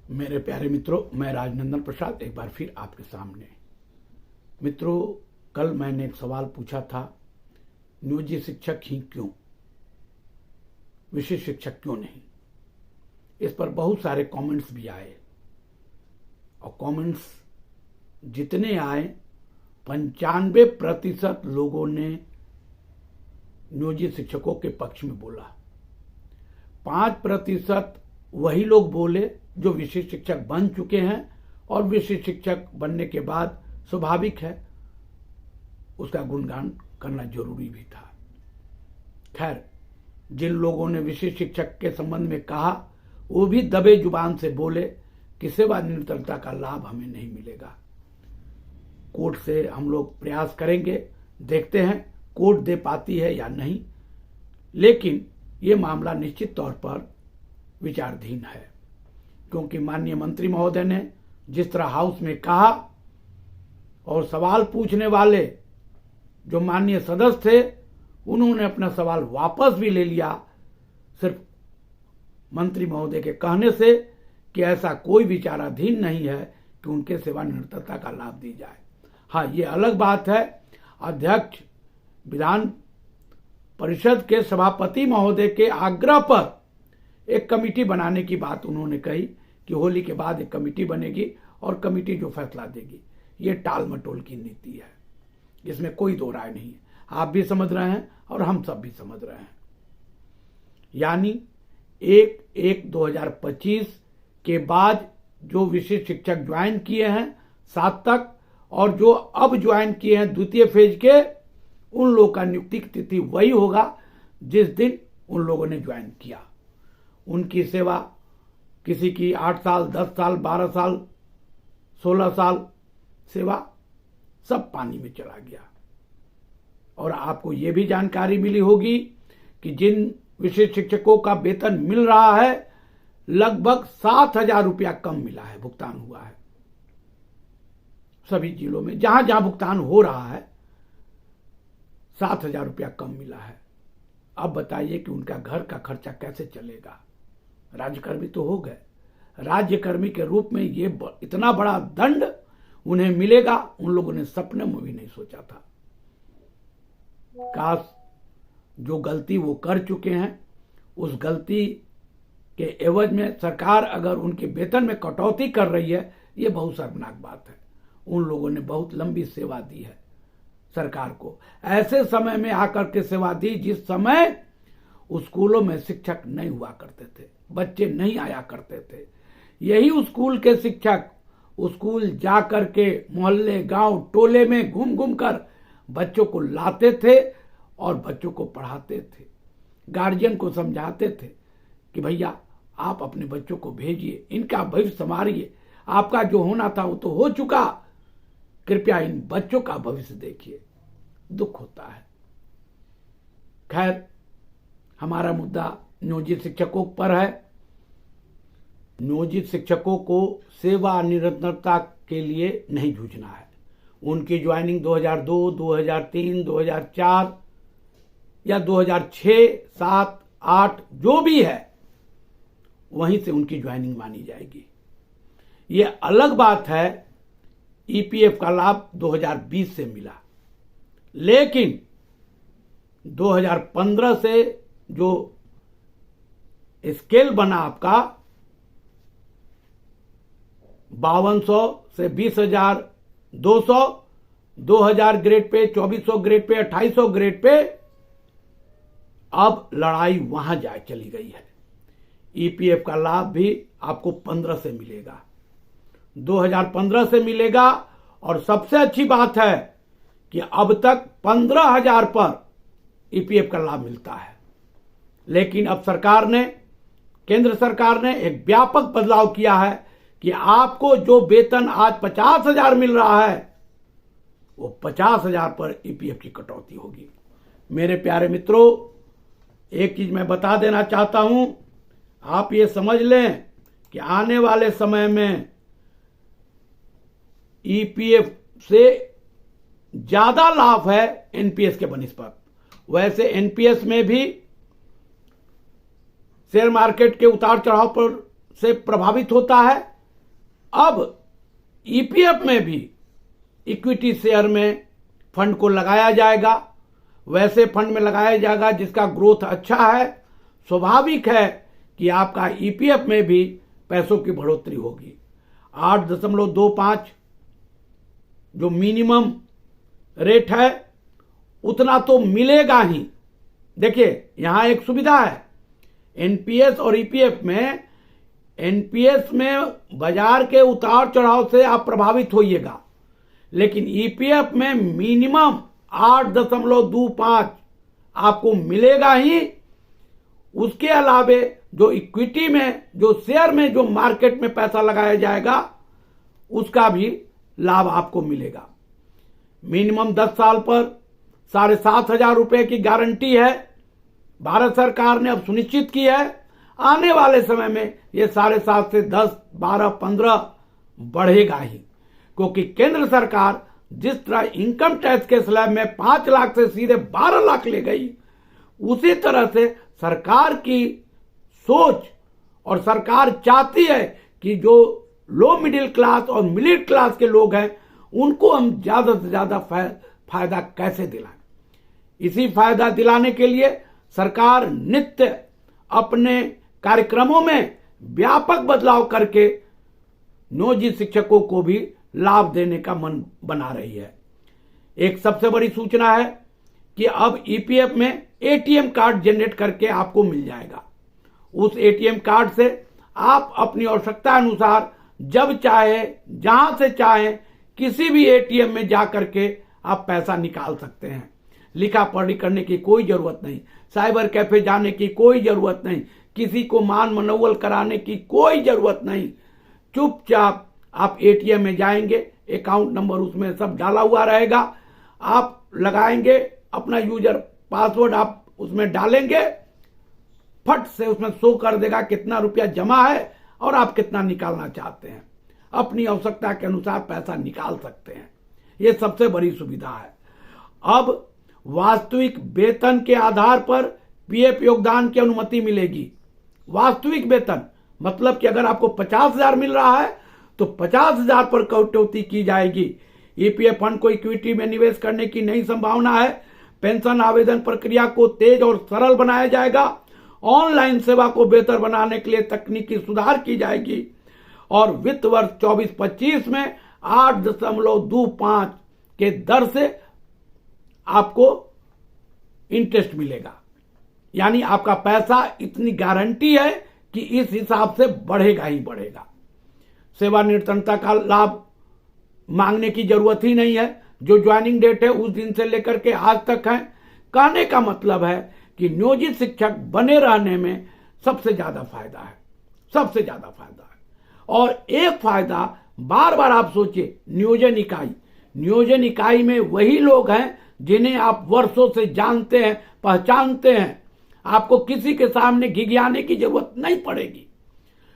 मेरे प्यारे मित्रों, मैं राजनंदन प्रसाद एक बार फिर आपके सामने। मित्रों, कल मैंने एक सवाल पूछा था, नियोजित शिक्षक ही क्यों, विशेष शिक्षक क्यों नहीं। इस पर बहुत सारे कमेंट्स भी आए और कमेंट्स जितने आए 95% लोगों ने नियोजित शिक्षकों के पक्ष में बोला। 5% वही लोग बोले जो विशेष शिक्षक बन चुके हैं और विशेष शिक्षक बनने के बाद स्वाभाविक है उसका गुणगान करना जरूरी भी था। खैर, जिन लोगों ने विशेष शिक्षक के संबंध में कहा वो भी दबे जुबान से बोले कि सेवानिवृत्तता का लाभ हमें नहीं मिलेगा। कोर्ट से हम लोग प्रयास करेंगे, देखते हैं कोर्ट दे पाती है या नहीं, लेकिन ये मामला निश्चित तौर पर विचाराधीन है, क्योंकि माननीय मंत्री महोदय ने जिस तरह हाउस में कहा और सवाल पूछने वाले जो माननीय सदस्य थे उन्होंने अपना सवाल वापस भी ले लिया, सिर्फ मंत्री महोदय के कहने से कि ऐसा कोई विचाराधीन नहीं है कि उनके सेवानिवृत्तता का लाभ दी जाए। हाँ, ये अलग बात है, अध्यक्ष विधान परिषद के सभापति महोदय के आग्रह पर एक कमेटी बनाने की बात उन्होंने कही कि होली के बाद एक कमेटी बनेगी और कमेटी जो फैसला देगी। ये टाल मटोल की नीति है, इसमें कोई दो राय नहीं है। आप भी समझ रहे हैं और हम सब भी समझ रहे हैं। यानी 1/1/2025 के बाद जो विशेष शिक्षक ज्वाइन किए हैं 7 तक और जो अब ज्वाइन किए हैं द्वितीय फेज के, उन लोगों का नियुक्ति की तिथि वही होगा जिस दिन उन लोगों ने ज्वाइन किया। उनकी सेवा किसी की 8 साल, 10 साल, 12 साल, 16 साल सेवा सब पानी में चला गया। और आपको यह भी जानकारी मिली होगी कि जिन विशेष शिक्षकों का वेतन मिल रहा है लगभग 7,000 रुपया कम मिला है, भुगतान हुआ है। सभी जिलों में जहां जहां भुगतान हो रहा है 7,000 रुपया कम मिला है। अब बताइए कि उनका घर का खर्चा कैसे चलेगा। राज्यकर्मी तो हो गए, राज्यकर्मी के रूप में ये इतना बड़ा दंड उन्हें मिलेगा उन लोगों ने सपने में भी नहीं सोचा था। काश जो गलती वो कर चुके हैं उस गलती के एवज में सरकार अगर उनके वेतन में कटौती कर रही है, ये बहुत शर्मनाक बात है। उन लोगों ने बहुत लंबी सेवा दी है सरकार को, ऐसे समय में आकर के सेवा दी जिस समय स्कूलों में शिक्षक नहीं हुआ करते थे, बच्चे नहीं आया करते थे। यही स्कूल के शिक्षक स्कूल जा करके मोहल्ले, गांव, टोले में घूम घूम कर बच्चों को लाते थे और बच्चों को पढ़ाते थे, गार्जियन को समझाते थे कि भैया आप अपने बच्चों को भेजिए, इनका भविष्य संवारिए, आपका जो होना था वो तो हो चुका, कृपया इन बच्चों का भविष्य देखिए। दुख होता है। खैर, हमारा मुद्दा नियोजित शिक्षकों पर है। नियोजित शिक्षकों को सेवानिवृत्तता के लिए नहीं जूझना है। उनकी ज्वाइनिंग 2002, 2003, 2004 या 2006, 7, 8 जो भी है वहीं से उनकी ज्वाइनिंग मानी जाएगी। ये अलग बात है ईपीएफ का लाभ 2020 से मिला, लेकिन 2015 से जो स्केल बना आपका 5200 से 20,200, 2000 grade pay, 2400 grade pay, 2800 grade pay, अब लड़ाई वहां चली गई है। ईपीएफ का लाभ भी आपको 15 से मिलेगा, 2015 से मिलेगा। और सबसे अच्छी बात है कि अब तक 15,000 पर ईपीएफ का लाभ मिलता है, लेकिन अब केंद्र सरकार ने एक व्यापक बदलाव किया है कि आपको जो वेतन आज 50,000 मिल रहा है वो 50,000 पर ईपीएफ की कटौती होगी। मेरे प्यारे मित्रों, एक चीज मैं बता देना चाहता हूं, आप ये समझ लें कि आने वाले समय में ईपीएफ से ज्यादा लाभ है एनपीएस के बनिस्पत। वैसे एनपीएस में भी शेयर मार्केट के उतार चढ़ाव पर से प्रभावित होता है, अब ईपीएफ में भी इक्विटी शेयर में फंड को लगाया जाएगा, वैसे फंड में लगाया जाएगा जिसका ग्रोथ अच्छा है। स्वाभाविक है कि आपका ईपीएफ में भी पैसों की बढ़ोतरी होगी। 8.25 जो मिनिमम रेट है उतना तो मिलेगा ही। देखिए यहां एक सुविधा है, एनपीएस और ईपीएफ में, एनपीएस में बाजार के उतार चढ़ाव से आप प्रभावित होइएगा, लेकिन ईपीएफ में मिनिमम 8.25 आपको मिलेगा ही। उसके अलावे जो इक्विटी में, जो शेयर में, जो मार्केट में पैसा लगाया जाएगा उसका भी लाभ आपको मिलेगा। मिनिमम 10 साल पर 7,500 रुपए की गारंटी है। भारत सरकार ने अब सुनिश्चित की है, आने वाले समय में ये 7.5 से 10, 12, 15 बढ़ेगा ही, क्योंकि केंद्र सरकार जिस तरह इनकम टैक्स के स्लैब में 5 लाख से सीधे 12 लाख ले गई, उसी तरह से सरकार की सोच और सरकार चाहती है कि जो लो मिडिल क्लास और मिडिल क्लास के लोग हैं उनको हम ज्यादा से ज्यादा फायदा कैसे दिलाएं। इसी फायदा दिलाने के लिए सरकार नित्य अपने कार्यक्रमों में व्यापक बदलाव करके नियोजित शिक्षकों को भी लाभ देने का मन बना रही है। एक सबसे बड़ी सूचना है कि अब ईपीएफ में एटीएम कार्ड जनरेट करके आपको मिल जाएगा। उस एटीएम कार्ड से आप अपनी आवश्यकता अनुसार जब चाहे, जहां से चाहे, किसी भी एटीएम में जाकर के आप पैसा निकाल सकते हैं। लिखा पढ़ी करने की कोई जरूरत नहीं, साइबर कैफे जाने की कोई जरूरत नहीं, किसी को मान मनोवल कराने की कोई जरूरत नहीं। चुपचाप आप एटीएम में जाएंगे, अकाउंट नंबर उसमें सब डाला हुआ रहेगा, आप लगाएंगे अपना यूजर पासवर्ड, आप उसमें डालेंगे, फट से उसमें शो कर देगा कितना रुपया जमा है और आप कितना निकालना चाहते हैं। अपनी आवश्यकता के अनुसार पैसा निकाल सकते हैं। यह सबसे बड़ी सुविधा है। अब वास्तविक वेतन के आधार पर पीएफ योगदान की अनुमति मिलेगी। वास्तविक वेतन मतलब कि अगर आपको 50,000 मिल रहा है तो 50,000 पर कटौती की जाएगी। ईपीएफ फंड को इक्विटी में निवेश करने की नई संभावना है। पेंशन आवेदन प्रक्रिया को तेज और सरल बनाया जाएगा। ऑनलाइन सेवा को बेहतर बनाने के लिए तकनीकी सुधार की जाएगी और वित्त वर्ष 24-25 में 8.25 के दर से आपको इंटरेस्ट मिलेगा। यानी आपका पैसा इतनी गारंटी है कि इस हिसाब से बढ़ेगा ही बढ़ेगा। सेवानिवृत्तता का लाभ मांगने की जरूरत ही नहीं है। जो ज्वाइनिंग डेट है उस दिन से लेकर के आज तक है। कहने का मतलब है कि नियोजित शिक्षक बने रहने में सबसे ज्यादा फायदा है, सबसे ज्यादा फायदा है। और एक फायदा बार बार आप सोचिए, नियोजन इकाई, नियोजन इकाई में वही लोग हैं जिन्हें आप वर्षों से जानते हैं, पहचानते हैं। आपको किसी के सामने घिघियाने की जरूरत नहीं पड़ेगी।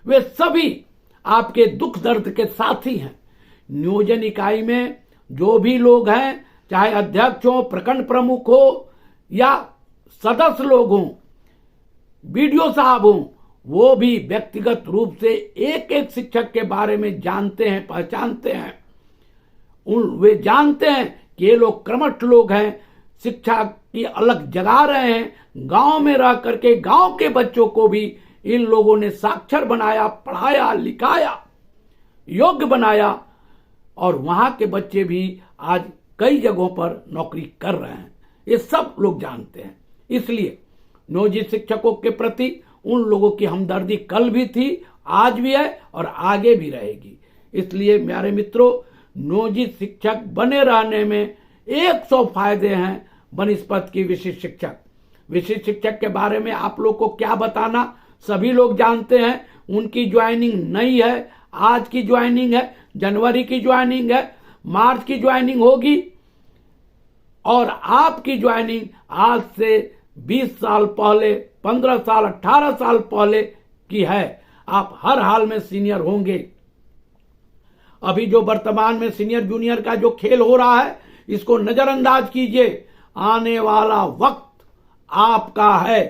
वे सभी आपके दुख दर्द के साथी हैं। नियोजन इकाई में जो भी लोग हैं, चाहे अध्यक्ष हो, प्रखंड प्रमुख हो या सदस्य लोग हों, बीडीओ साहब हों, वो भी व्यक्तिगत रूप से एक एक शिक्षक के बारे में जानते हैं, पहचानते हैं। वे जानते हैं कि ये लोग कर्मठ लोग हैं, शिक्षा की अलग जगा रहे हैं। गांव में रह करके गांव के बच्चों को भी इन लोगों ने साक्षर बनाया, पढ़ाया, लिखाया, योग्य बनाया और वहां के बच्चे भी आज कई जगहों पर नौकरी कर रहे हैं। ये सब लोग जानते हैं। इसलिए नियोजित शिक्षकों के प्रति उन लोगों की हमदर्दी कल भी थी, आज भी है और आगे भी रहेगी। इसलिए मेरे मित्रों, नियोजित शिक्षक बने रहने में 100 फायदे हैं बनिस्पत की विशिष्ट शिक्षक। विशिष्ट शिक्षक के बारे में आप लोग को क्या बताना, सभी लोग जानते हैं। उनकी ज्वाइनिंग नई है, आज की ज्वाइनिंग है, जनवरी की ज्वाइनिंग है, मार्च की ज्वाइनिंग होगी और आपकी ज्वाइनिंग आज से 20 साल पहले, 15 साल, 18 साल पहले की है। आप हर हाल में सीनियर होंगे। अभी जो वर्तमान में सीनियर जूनियर का जो खेल हो रहा है, इसको नजरअंदाज कीजिए। आने वाला वक्त आपका है।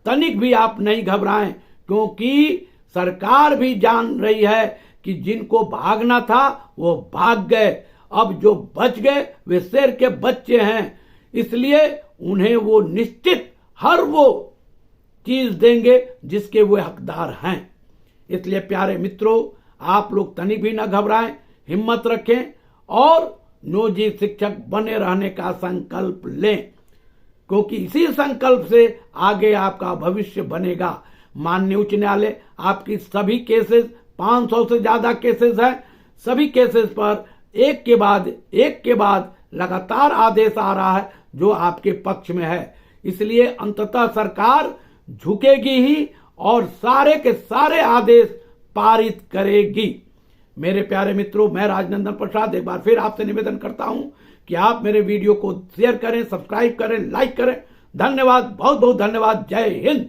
तनिक भी आप नहीं घबराएं, क्योंकि सरकार भी जान रही है कि जिनको भागना था वो भाग गए, अब जो बच गए वे शेर के बच्चे हैं, इसलिए उन्हें वो निश्चित हर वो चीज देंगे जिसके वो हकदार हैं। इसलिए प्यारे मित्रों, आप लोग तनी भी न घबराएं, हिम्मत रखें और नियोजित शिक्षक बने रहने का संकल्प लें, क्योंकि इसी संकल्प से आगे आपका भविष्य बनेगा। माननीय उच्च न्यायालय आपकी सभी केसेस, 500 से ज्यादा केसेस हैं, सभी केसेस पर एक के बाद लगातार आदेश आ रहा है जो आपके पक्ष में है। इसलिए अंततः सरकार झुकेगी ही और सारे के सारे आदेश पारित करेगी। मेरे प्यारे मित्रों, मैं राजनंदन प्रसाद एक बार फिर आपसे निवेदन करता हूं कि आप मेरे वीडियो को शेयर करें, सब्सक्राइब करें, लाइक करें। धन्यवाद, बहुत बहुत धन्यवाद। जय हिंद।